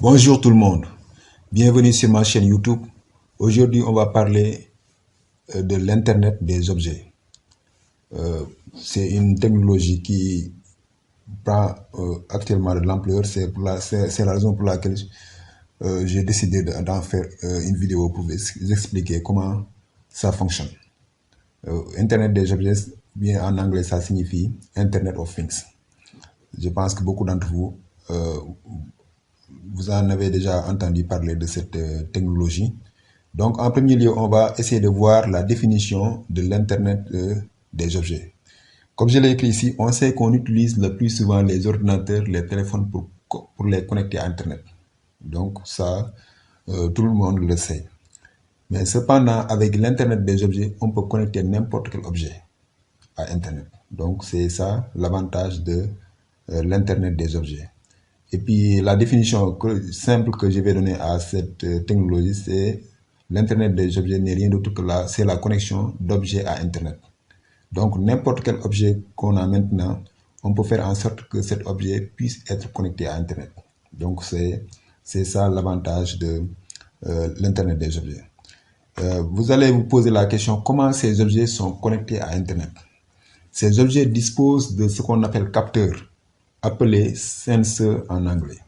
Bonjour tout le monde, bienvenue sur ma chaîne YouTube. Aujourd'hui, on va parler de l'Internet des objets. C'est une technologie qui prend actuellement de l'ampleur. C'est la raison pour laquelle j'ai décidé d'en faire une vidéo pour vous expliquer comment ça fonctionne. Internet des objets, bien en anglais, ça signifie Internet of Things. Je pense que beaucoup d'entre vous vous en avez déjà entendu parler de cette technologie. Donc, en premier lieu, on va essayer de voir la définition de l'Internet des objets. Comme je l'ai écrit ici, on sait qu'on utilise le plus souvent les ordinateurs, les téléphones pour les connecter à Internet. Donc, ça, tout le monde le sait. Mais cependant, avec l'Internet des objets, on peut connecter n'importe quel objet à Internet. Donc, c'est ça l'avantage de l'Internet des objets. Et puis, la définition simple que je vais donner à cette technologie, c'est l'Internet des objets n'est rien d'autre que c'est la connexion d'objets à Internet. Donc, n'importe quel objet qu'on a maintenant, on peut faire en sorte que cet objet puisse être connecté à Internet. Donc, c'est ça l'avantage de l'Internet des objets. Vous allez vous poser la question, comment ces objets sont connectés à Internet? Ces objets disposent de ce qu'on appelle capteurs, appelés sensors en anglais.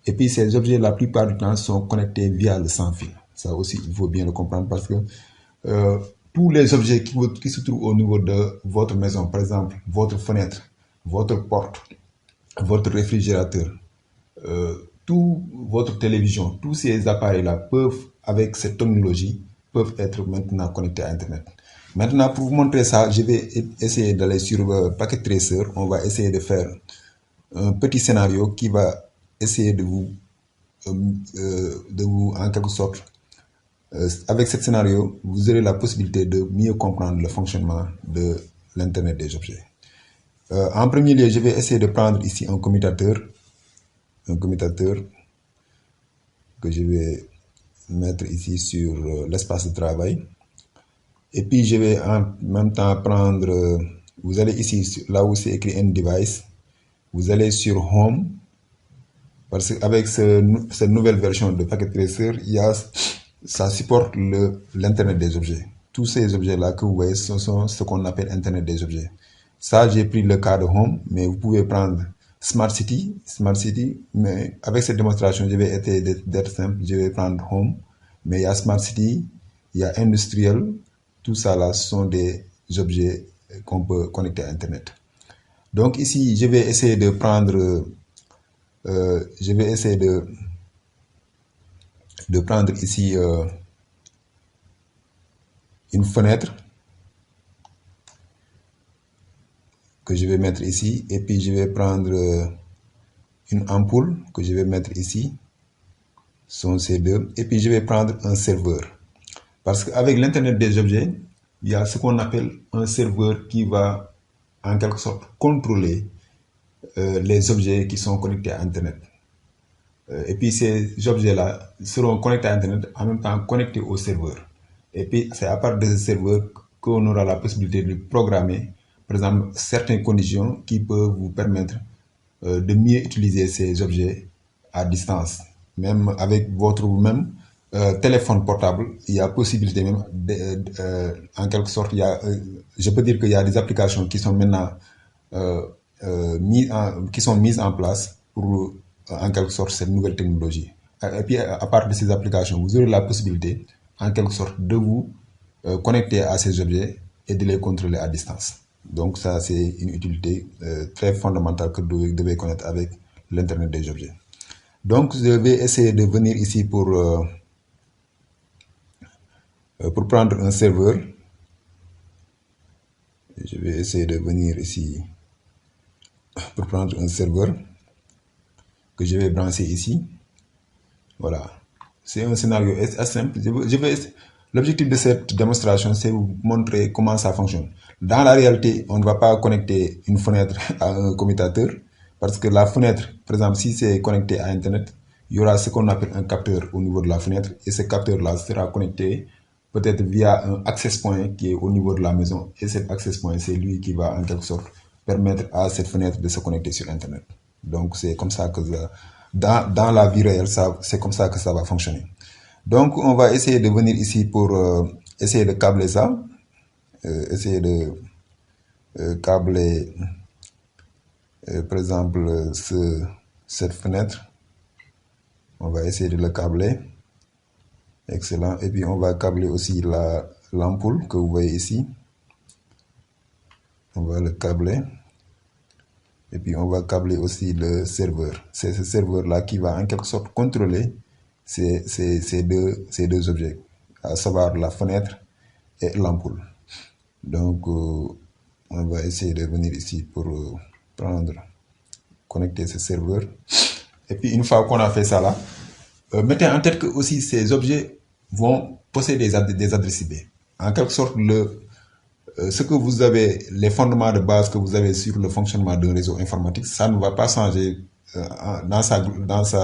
Et puis ces objets, la plupart du temps, sont connectés via le sans-fil. Ça aussi, il faut bien le comprendre parce que tous les objets qui se trouvent au niveau de votre maison, par exemple, votre fenêtre, votre porte, votre réfrigérateur, votre télévision, tous ces appareils-là peuvent, avec cette technologie, peuvent être maintenant connectés à Internet. Maintenant, pour vous montrer ça, je vais essayer d'aller sur Packet Tracer. On va essayer de faire un petit scénario qui va essayer de vous en quelque sorte, avec ce scénario, vous aurez la possibilité de mieux comprendre le fonctionnement de l'Internet des objets. En premier lieu, je vais essayer de prendre ici un commutateur que je vais mettre ici sur l'espace de travail. Et puis, je vais en même temps prendre, vous allez ici, là où c'est écrit End Device, vous allez sur Home, parce qu'avec cette nouvelle version de Packet Tracer, ça supporte l'Internet des objets. Tous ces objets-là que vous voyez, ce sont ce qu'on appelle Internet des objets. Ça, j'ai pris le cas de Home, mais vous pouvez prendre Smart City, mais avec cette démonstration, je vais essayer d'être simple, je vais prendre Home, mais il y a Smart City, il y a Industrial, tout ça là, ce sont des objets qu'on peut connecter à Internet. Donc ici, je vais essayer de prendre, prendre ici une fenêtre que je vais mettre ici, et puis je vais prendre une ampoule que je vais mettre ici, sont ces deux, et puis je vais prendre un serveur. Parce qu'avec l'Internet des objets, il y a ce qu'on appelle un serveur qui va en quelque sorte contrôler les objets qui sont connectés à Internet. Et puis ces objets-là seront connectés à Internet, en même temps connectés au serveur. Et puis c'est à partir de ce serveur qu'on aura la possibilité de programmer, par exemple, certaines conditions qui peuvent vous permettre de mieux utiliser ces objets à distance. Même avec votre téléphone portable, il y a possibilité même, en quelque sorte, je peux dire qu'il y a des applications qui sont maintenant mises en place pour en quelque sorte cette nouvelle technologie. Et puis à part de ces applications, vous aurez la possibilité en quelque sorte de vous connecter à ces objets et de les contrôler à distance. Donc ça, c'est une utilité très fondamentale que vous devez connaître avec l'Internet des objets. Donc je vais essayer de venir ici pour prendre un serveur. Je vais essayer de venir ici pour prendre un serveur que je vais brancher ici. Voilà. C'est un scénario assez simple. L'objectif de cette démonstration, c'est vous montrer comment ça fonctionne. Dans la réalité, on ne va pas connecter une fenêtre à un commutateur parce que la fenêtre, par exemple, si c'est connecté à Internet, il y aura ce qu'on appelle un capteur au niveau de la fenêtre et ce capteur-là sera connecté peut-être via un access point qui est au niveau de la maison. Et cet access point, c'est lui qui va en quelque sorte permettre à cette fenêtre de se connecter sur Internet. Donc, c'est comme ça que dans la vie réelle, c'est comme ça que ça va fonctionner. Donc, on va essayer de venir ici pour essayer de câbler ça. Essayer de câbler, par exemple, cette fenêtre. On va essayer de le câbler. Excellent. Et puis, on va câbler aussi l'ampoule que vous voyez ici. On va le câbler. Et puis, on va câbler aussi le serveur. C'est ce serveur-là qui va en quelque sorte contrôler ces deux objets, à savoir la fenêtre et l'ampoule. Donc, on va essayer de venir ici pour connecter ce serveur. Et puis, une fois qu'on a fait ça là, mettez en tête que aussi ces objets vont posséder des adresses IP. En quelque sorte, ce que vous avez, les fondements de base que vous avez sur le fonctionnement d'un réseau informatique, ça ne va pas changer dans sa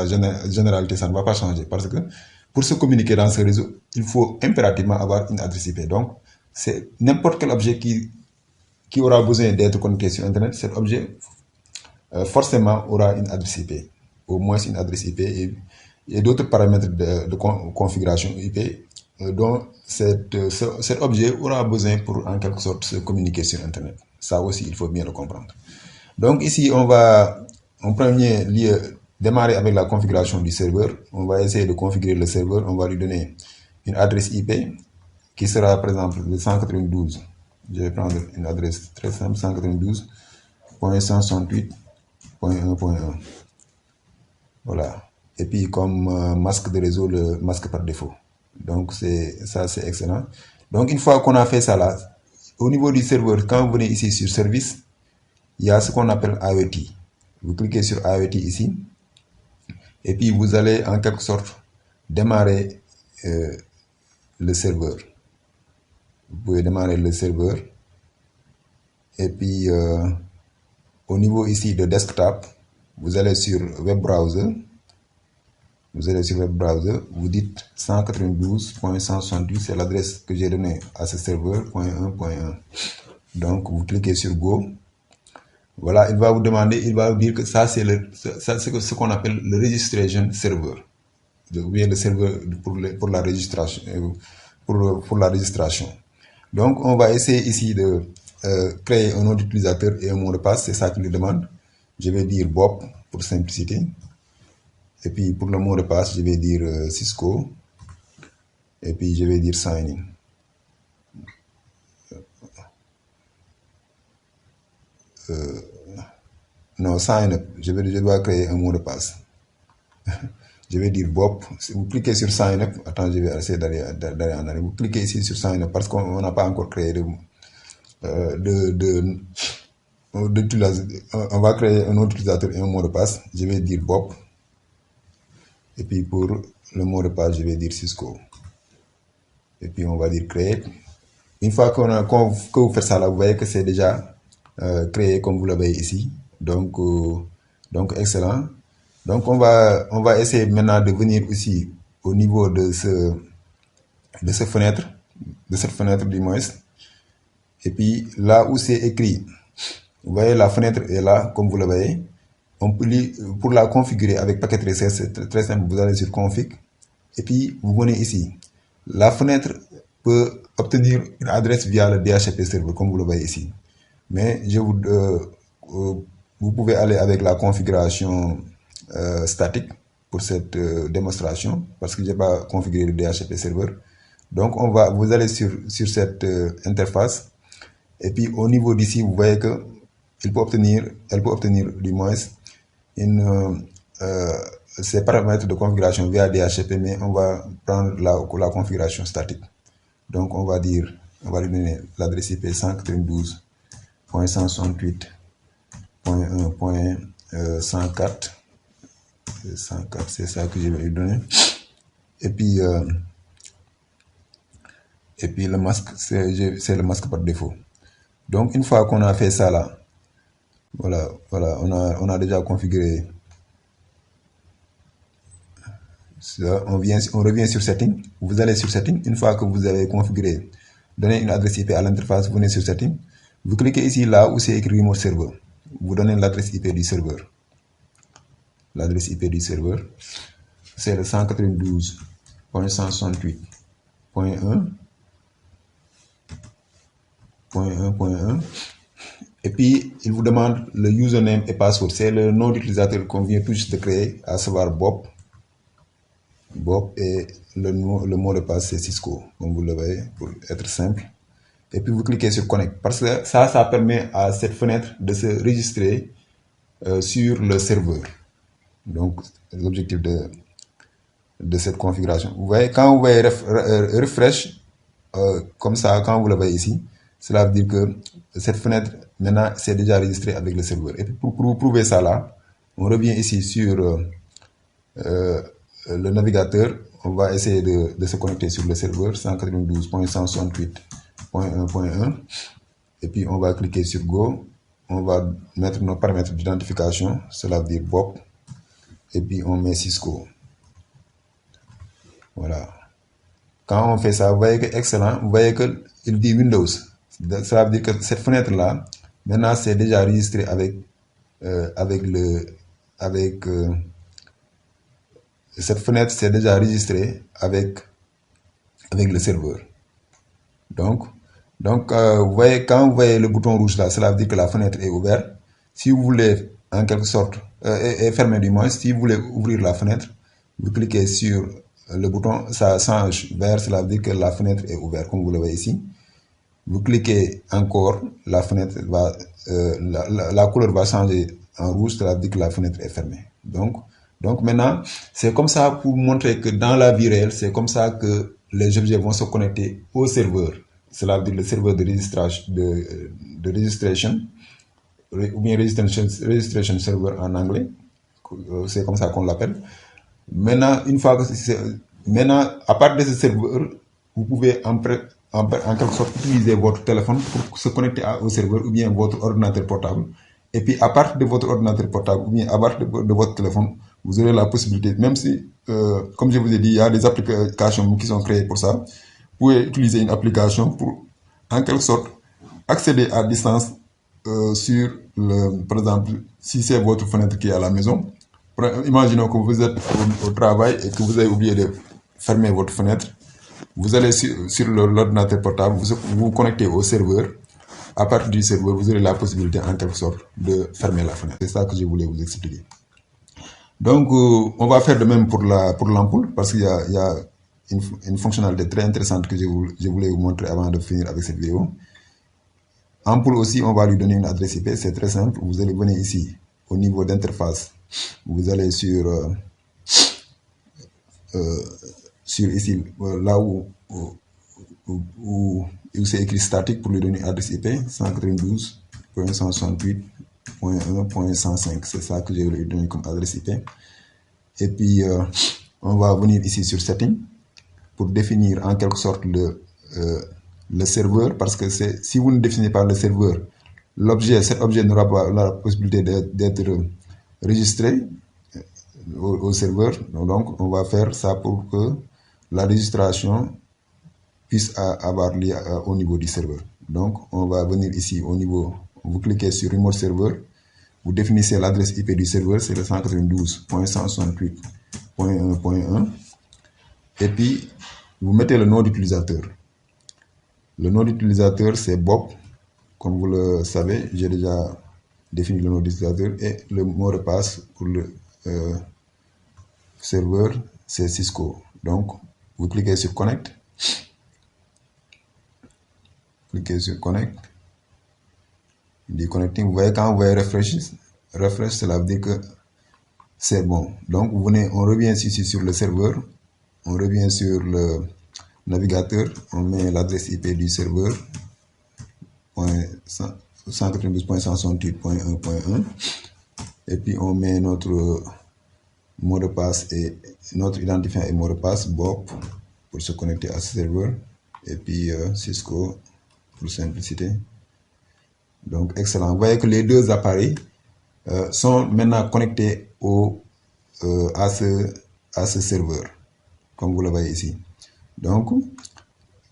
généralité, ça ne va pas changer parce que pour se communiquer dans ce réseau, il faut impérativement avoir une adresse IP. Donc, c'est n'importe quel objet qui aura besoin d'être connecté sur Internet, cet objet forcément aura une adresse IP, au moins une adresse IP et d'autres paramètres de configuration IP dont cet objet aura besoin pour en quelque sorte se communiquer sur Internet. Ça aussi, il faut bien le comprendre. Donc ici, on va en premier lieu démarrer avec la configuration du serveur. On va essayer de configurer le serveur. On va lui donner une adresse IP qui sera par exemple le 192. Je vais prendre une adresse très simple, 192.168.1.1. Voilà. Et puis comme masque de réseau, le masque par défaut. Donc ça c'est excellent. Donc une fois qu'on a fait ça là, au niveau du serveur, quand vous venez ici sur service, il y a ce qu'on appelle AET. Vous cliquez sur AET ici. Et puis vous allez en quelque sorte démarrer le serveur. Vous pouvez démarrer le serveur. Et puis au niveau ici de desktop, vous allez sur web browser. Vous allez sur web browser, vous dites 192.168, c'est l'adresse que j'ai donnée à ce serveur, .1.1. Donc vous cliquez sur Go. Voilà, il va vous demander, il va vous dire que ça c'est ce qu'on appelle le registration server. Ou bien le serveur pour la registration. Pour la registration. Donc on va essayer ici de créer un nom d'utilisateur et un mot de passe, c'est ça qu'il nous demande. Je vais dire Bob pour simplicité. Et puis pour le mot de passe, je vais dire Cisco. Et puis je vais dire sign in. Non, sign up. Je dois créer un mot de passe. Je vais dire Bob. Si vous cliquez sur sign up, attends, je vais essayer d'aller en arrière. Vous cliquez ici sur sign up parce qu'on n'a pas encore créé on va créer un autre utilisateur et un mot de passe. Je vais dire Bob. Et puis pour le mot de passe, je vais dire Cisco. Et puis on va dire create. Une fois que vous faites ça là, vous voyez que c'est déjà créé comme vous le voyez ici. Donc excellent. Donc on va essayer maintenant de venir ici au niveau de cette fenêtre du moins. Et puis là où c'est écrit, vous voyez la fenêtre est là comme vous le voyez. On peut pour la configurer avec Packet Tracer, c'est très simple. Vous allez sur config et puis vous venez ici. La fenêtre peut obtenir une adresse via le DHCP server comme vous le voyez ici. Mais vous pouvez aller avec la configuration statique pour cette démonstration parce que je n'ai pas configuré le DHCP server. Donc vous allez sur cette interface et puis au niveau d'ici vous voyez que elle peut obtenir du moins ces paramètres de configuration via DHCP, mais on va prendre la configuration statique. Donc on va lui donner l'adresse IP 192.168.1.104. 104, c'est ça que je vais lui donner. Et puis le masque, c'est le masque par défaut. Donc une fois qu'on a fait ça là, voilà, on a déjà configuré. On revient sur Setting. Vous allez sur Setting. Une fois que vous avez configuré, donnez une adresse IP à l'interface, vous venez sur Setting. Vous cliquez ici là où c'est écrit Remote Server. Vous donnez l'adresse IP du serveur. l'adresse IP du serveur. C'est le 192.168.1.1.1. Et puis, il vous demande le username et password. C'est le nom d'utilisateur qu'on vient tout juste de créer, à savoir Bob. Bob et le mot de passe c'est Cisco, comme vous le voyez, pour être simple. Et puis vous cliquez sur Connect, parce que ça permet à cette fenêtre de se registrer sur le serveur. Donc, l'objectif de cette configuration. Vous voyez, quand vous voyez refresh, comme ça, quand vous le voyez ici, cela veut dire que cette fenêtre, maintenant, c'est déjà registré avec le serveur. Et puis pour prouver ça là, on revient ici sur le navigateur. On va essayer de se connecter sur le serveur 192.168.1.1. Et puis on va cliquer sur Go. On va mettre nos paramètres d'identification, cela veut dire Bob. Et puis on met Cisco. Voilà. Quand on fait ça, vous voyez que excellent, vous voyez qu'il dit Windows. Ça veut dire que cette fenêtre-là, maintenant, c'est déjà enregistré cette fenêtre, c'est déjà enregistré avec le serveur. Donc, vous voyez, quand vous voyez le bouton rouge là, cela veut dire que la fenêtre est ouverte. Si vous voulez, en quelque sorte, est fermée du moins, si vous voulez ouvrir la fenêtre, vous cliquez sur le bouton, ça change vert, cela veut dire que la fenêtre est ouverte, comme vous le voyez ici. Vous cliquez encore, la fenêtre va, la couleur va changer en rouge, cela veut dire que la fenêtre est fermée. Donc maintenant, c'est comme ça pour montrer que dans la vie réelle, c'est comme ça que les objets vont se connecter au serveur. Cela veut dire le serveur de registration, ou bien registration server en anglais. C'est comme ça qu'on l'appelle. Maintenant, maintenant, à partir de ce serveur, vous pouvez en quelque sorte utiliser votre téléphone pour se connecter au serveur ou bien votre ordinateur portable. Et puis à partir de votre ordinateur portable ou bien à partir de votre téléphone, vous aurez la possibilité, même si, comme je vous ai dit, il y a des applications qui sont créées pour ça. Vous pouvez utiliser une application pour, en quelque sorte, accéder à distance sur par exemple, si c'est votre fenêtre qui est à la maison. Imaginons que vous êtes au travail et que vous avez oublié de fermer votre fenêtre. Vous allez sur l'ordinateur portable, vous vous connectez au serveur. À partir du serveur, vous aurez la possibilité en quelque sorte de fermer la fenêtre. C'est ça que je voulais vous expliquer. Donc, on va faire de même pour l'ampoule, parce qu'il y a une fonctionnalité très intéressante que je voulais vous montrer avant de finir avec cette vidéo. Ampoule aussi, on va lui donner une adresse IP, c'est très simple. Vous allez venir ici, au niveau d'interface. Vous allez sur ici, là où c'est écrit statique pour lui donner adresse IP, 192.168.1.105. C'est ça que je vais lui donner comme adresse IP. Et puis, on va venir ici sur Setting pour définir en quelque sorte le serveur, parce que si vous ne définissez pas le serveur, cet objet n'aura pas la possibilité d'être registré au serveur. Donc, on va faire ça pour que la registration puisse avoir lieu au niveau du serveur. Donc, on va venir ici au niveau, vous cliquez sur Remote Server, vous définissez l'adresse IP du serveur, c'est le 192.168.1.1, et puis vous mettez le nom d'utilisateur. Le nom d'utilisateur, c'est Bob. Comme vous le savez, j'ai déjà défini le nom d'utilisateur, et le mot de passe pour le serveur, c'est Cisco. Donc, vous cliquez sur Connect. Cliquez sur Connect. Il dit Connecting. Vous voyez, quand vous voyez refresh, cela veut dire que c'est bon. Donc, on revient ici sur le serveur. On revient sur le navigateur. On met l'adresse IP du serveur. 192.168.1.1. Et puis, on met notre mot de passe et notre identifiant et mot de passe Bob pour se connecter à ce serveur. Et puis, Cisco pour simplicité. Donc, excellent. Vous voyez que les deux appareils sont maintenant connectés à ce serveur, comme vous le voyez ici. Donc,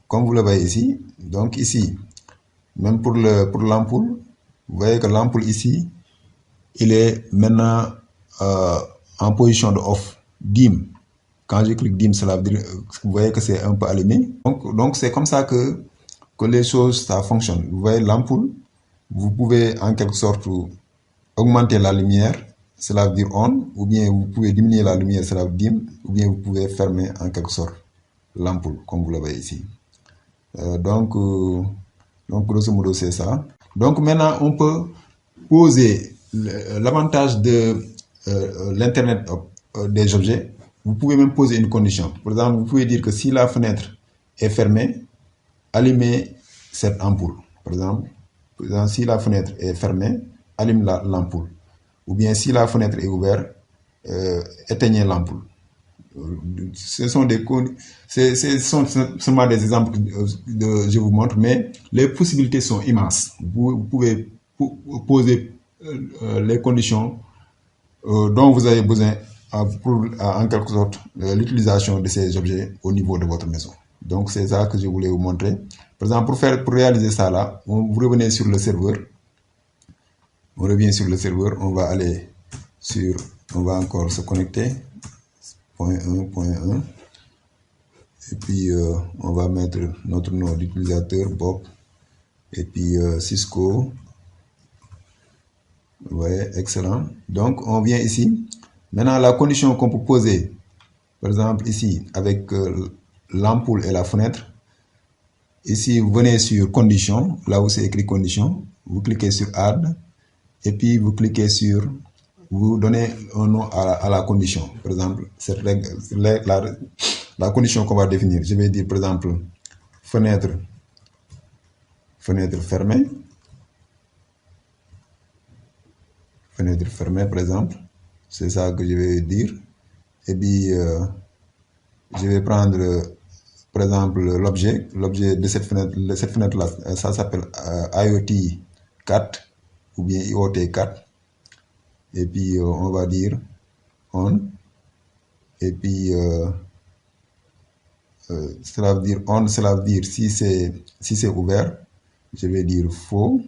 comme vous le voyez ici, donc ici, même pour l'ampoule, vous voyez que l'ampoule ici, il est maintenant en position de off, dim. Quand je clique dim, cela veut dire, vous voyez que c'est un peu allumé. Donc c'est comme ça que les choses, ça fonctionne. Vous voyez l'ampoule, vous pouvez en quelque sorte augmenter la lumière, cela veut dire on, ou bien vous pouvez diminuer la lumière, cela veut dire dim, ou bien vous pouvez fermer en quelque sorte l'ampoule, comme vous le voyez ici. Donc grosso modo, c'est ça. Donc maintenant, on peut poser l'avantage de l'Internet des objets. Vous pouvez même poser une condition. Par exemple, vous pouvez dire que si la fenêtre est fermée, allumez cette ampoule. Par exemple, si la fenêtre est fermée, allume l'ampoule. Ou bien si la fenêtre est ouverte, éteignez l'ampoule. Ce sont seulement des exemples que je vous montre, mais les possibilités sont immenses. Vous pouvez poser les conditions dont vous avez besoin pour, en quelque sorte, l'utilisation de ces objets au niveau de votre maison. Donc, c'est ça que je voulais vous montrer. Par exemple, pour réaliser ça là, vous revenez sur le serveur. On revient sur le serveur, on va aller sur, on va encore se connecter. Point 1. Et puis, on va mettre notre nom d'utilisateur, Bob. Et puis, Cisco. Vous voyez, excellent. Donc, on vient ici. Maintenant, la condition qu'on peut poser, par exemple, ici, avec l'ampoule et la fenêtre. Ici, vous venez sur condition, là où c'est écrit condition. Vous cliquez sur add. Et puis, vous cliquez sur, vous donnez un nom à la condition. Par exemple, cette règle, la condition qu'on va définir. Je vais dire, par exemple, fenêtre fermée. Fenêtre fermée, par exemple. C'est ça que je vais dire. Et puis, je vais prendre, par exemple, l'objet de cette fenêtre-là, ça s'appelle IoT 4 ou bien IoT 4. Et puis, on va dire on. Et puis, cela veut dire on, cela veut dire si c'est ouvert, je vais dire faux.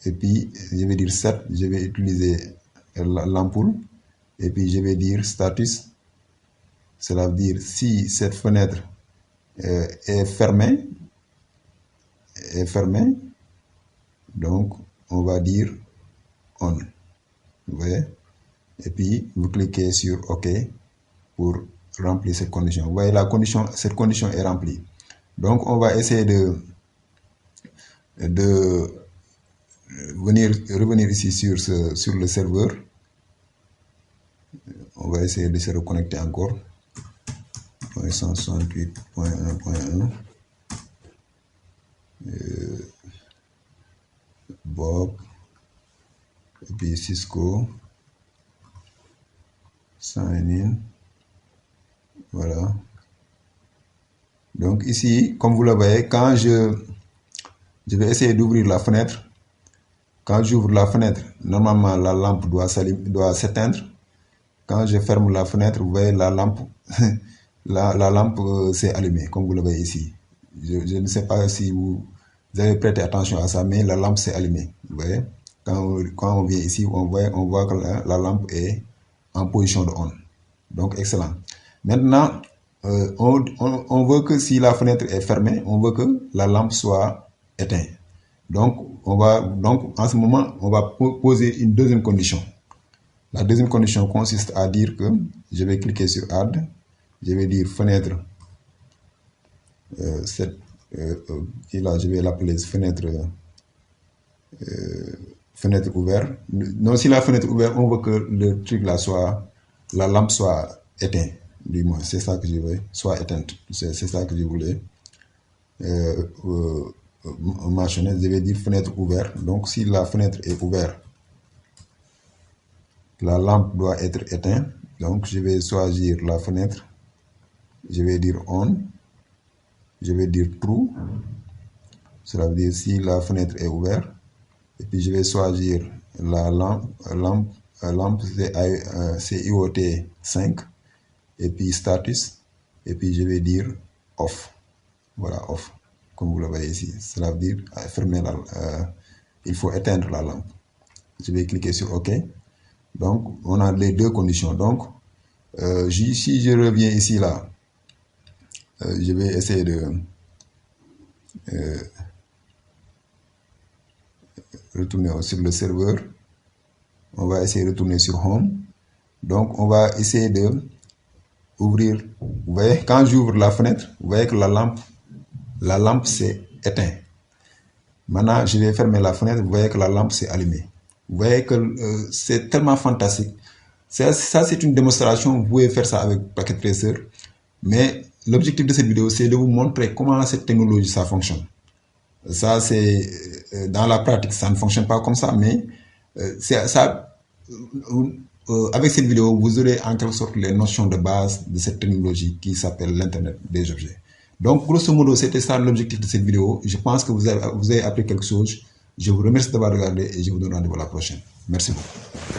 Et puis, je vais dire set, je vais utiliser l'ampoule. Et puis, je vais dire status. Cela veut dire si cette fenêtre est fermée. Donc, on va dire on. Vous voyez? Et puis, vous cliquez sur OK pour remplir cette condition. Vous voyez, cette condition est remplie. Donc, on va essayer de revenir ici sur le serveur. On va essayer de se reconnecter encore. 168.1.1. Bob. Et puis Cisco. Sign in. Voilà. Donc ici, comme vous le voyez, quand je vais essayer d'ouvrir la fenêtre. Quand j'ouvre la fenêtre, normalement la lampe doit s'éteindre. Quand je ferme la fenêtre, vous voyez la lampe, la lampe s'est allumée, comme vous le voyez ici. Je ne sais pas si vous avez prêté attention à ça, mais la lampe s'est allumée. Vous voyez, quand on vient ici, on voit que la lampe est en position de on. Donc, excellent. Maintenant, on veut que si la fenêtre est fermée, on veut que la lampe soit éteinte. Donc, en ce moment, on va poser une deuxième condition. La deuxième condition consiste à dire que je vais cliquer sur add, je vais dire fenêtre, je vais l'appeler fenêtre ouverte. Non, si la fenêtre ouverte, on veut que le truc là la lampe soit éteinte, du moins, c'est ça que je veux, soit éteinte, c'est ça que je voulais mentionner. Je vais dire fenêtre ouverte. Donc, si la fenêtre est ouverte, la lampe doit être éteinte. Donc, je vais choisir la fenêtre. Je vais dire on. Je vais dire true. Cela veut dire si la fenêtre est ouverte. Et puis, je vais choisir la lampe c'est IoT 5. Et puis, status. Et puis, je vais dire off. Voilà, off. Comme vous le voyez ici. Cela veut dire fermer il faut éteindre la lampe. Je vais cliquer sur OK. Donc, on a les deux conditions. Donc, si je reviens ici, là, je vais essayer de retourner sur le serveur. On va essayer de retourner sur Home. Donc, on va essayer de ouvrir. Vous voyez, quand j'ouvre la fenêtre, vous voyez que la lampe s'est éteinte. Maintenant, je vais fermer la fenêtre. Vous voyez que la lampe s'est allumée. Vous voyez que c'est tellement fantastique. Ça, c'est une démonstration. Vous pouvez faire ça avec Packet Tracer. Mais l'objectif de cette vidéo, c'est de vous montrer comment cette technologie, ça fonctionne. Ça, c'est dans la pratique, ça ne fonctionne pas comme ça, mais avec cette vidéo, vous aurez en quelque sorte les notions de base de cette technologie qui s'appelle l'Internet des objets. Donc, grosso modo, c'était ça l'objectif de cette vidéo. Je pense que vous avez appris quelque chose. Je vous remercie d'avoir regardé et je vous donne rendez-vous à la prochaine. Merci beaucoup.